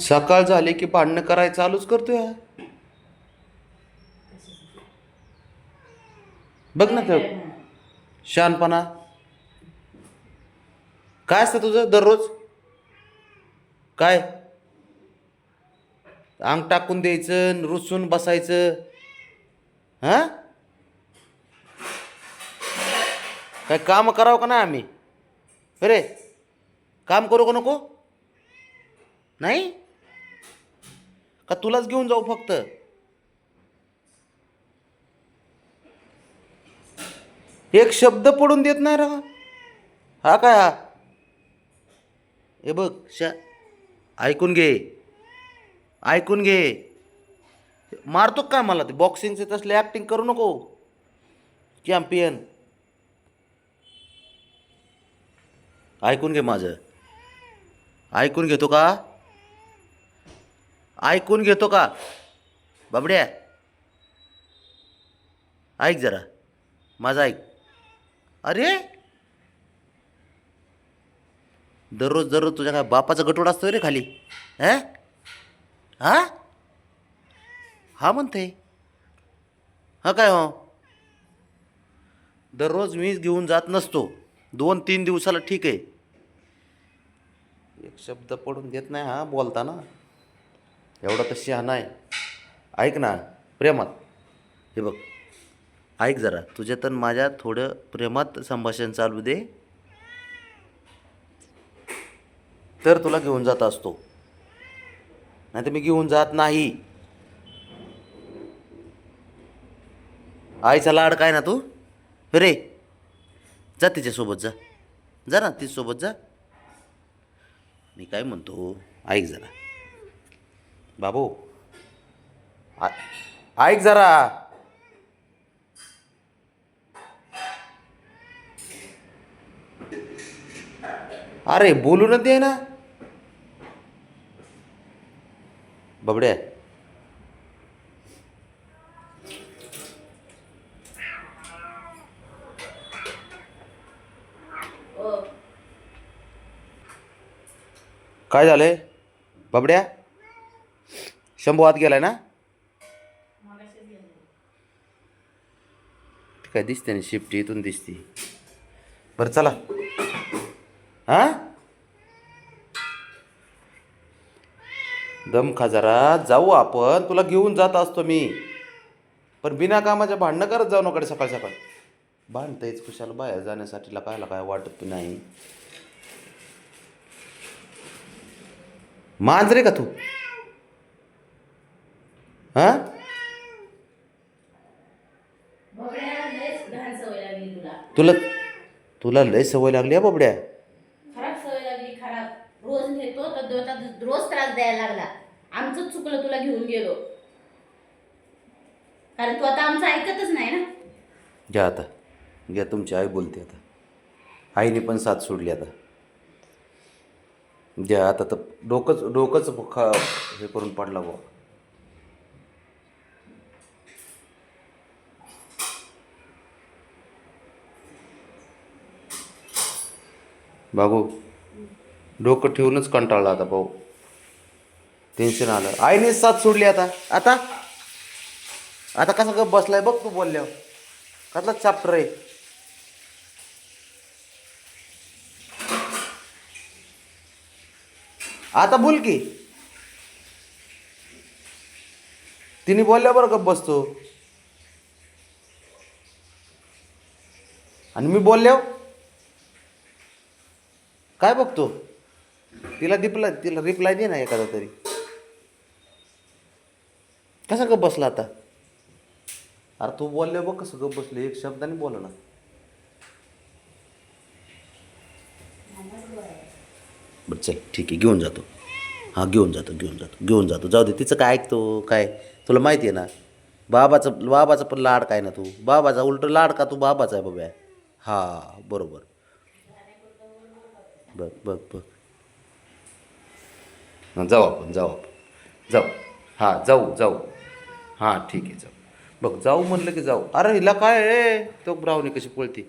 सकाळ झाली की भांडणं करायला चालूच करतोय हा. बघ ना ते शहाणपणा. काय असतं तुझं दररोज? काय अंग टाकून द्यायचं, रुसून बसायचं? हा, काय काम करावं का नाही आम्ही? अरे, काम करू का नको? नाही का तुलाच घेऊन जाऊ फक्त? एक शब्द पडून देत नाही रा. हा काय हा? हे बघ ऐकून घे, ऐकून घे. मारतो काय मला? ते बॉक्सिंगचे तसले ऍक्टिंग करू नको. चॅम्पियन, ऐकून घे माझं. ऐकून घेतो का? ऐकून घेतो का बाबड्या? ऐक जरा, माझं ऐक. अरे, दररोज दररोज तुझ्या काय बापाचा गटोड असतोय रे खाली? हा, हा, हा म्हणते. हा काय हो? दररोज मीच घेऊन जात नसतो. 2-3 दिवसाला ठीक आहे. एक शब्द पडून देत नाही हा बोलताना. एवढा तर शहाणा आहे. ऐक ना, प्रेमात. हे बघ, ऐक जरा. तुझ्या तर माझ्या थोडं प्रेमात संभाषण चालू दे, तर तुला घेऊन जात असतो. नाही तर मी घेऊन जात नाही. आईचा लाड काय ना तू? रे, जा तिच्यासोबत जा. जा ना तिच्यासोबत जा. मी काय म्हणतो, ऐक जरा बाबू. ऐक जरा. अरे बोलून दे ना बबड्या. काय झालंय बबड्या? शंभू आत गेलाय ना? काय दिसते ना, शिफ्ट इथून दिसते. बरं चला. हा, दम खा जरा. जाऊ आपण, तुला घेऊन जात असतो मी. पण बिना कामाच्या भांडणं करत जाऊ नकडे सकाळ सकाळ. भांडतायच कुशाला बाहेर जाण्यासाठी? कायला काय वाटत नाही. मांजरे का तू? हा, तुला तुला लय सवय लागली आहे बाबड्या. खराब सवय लागली, खराब. रोज नेतो तर रोज त्रास द्यायला लागला. आमचं चुकलं तुला घेऊन गेलो, कारण तू आता आमचं ऐकतच नाही ना. घ्या आता, घ्या. तुमची आई बोलते आता. आईने पण साथ सोडली आता. घ्या आता. तर डोकंच डोकंच हे करून पडला भाऊ. बाबू, डोकं ठेवूनच कंटाळला आता भाऊ. टेन्शन आलं. आईनेच साथ सोडली आता. आता आता कसा गप बसलाय बघ तू बोलल्यावर. कसला चॅप्टर आहे. आता बोल की. तिने बोलल्यावर गप बसतो, आणि मी बोलल्यावर काय बघतो? तिला रिप्लाय दे ना एखादा तरी. कसा गप बसला आता? अरे तू बोलल्यावर बघ कसं गप बसलं. एक शब्दाने बोला ना. बरं चल ठीक आहे, घेऊन जातो. हां, घेऊन जातो, घेऊन जातो, घेऊन जातो. जाऊ दे. तिचं काय ऐकतो काय? तुला माहिती आहे ना, बाबाचा पण लाड काय ना तू. बाबाचा उलट लाड का तू बाबाचा आहे बाबा. हां बरोबर. बघ बघ बघ. हां, जाऊ आपण, जाऊ आपण, जाऊ. हां, जाऊ जाऊ. हां ठीक आहे, जाऊ. बघ, जाऊ म्हणलं की जाऊ. अरे हिला काय आहे, तो ब्राह्मणी कशी पळती.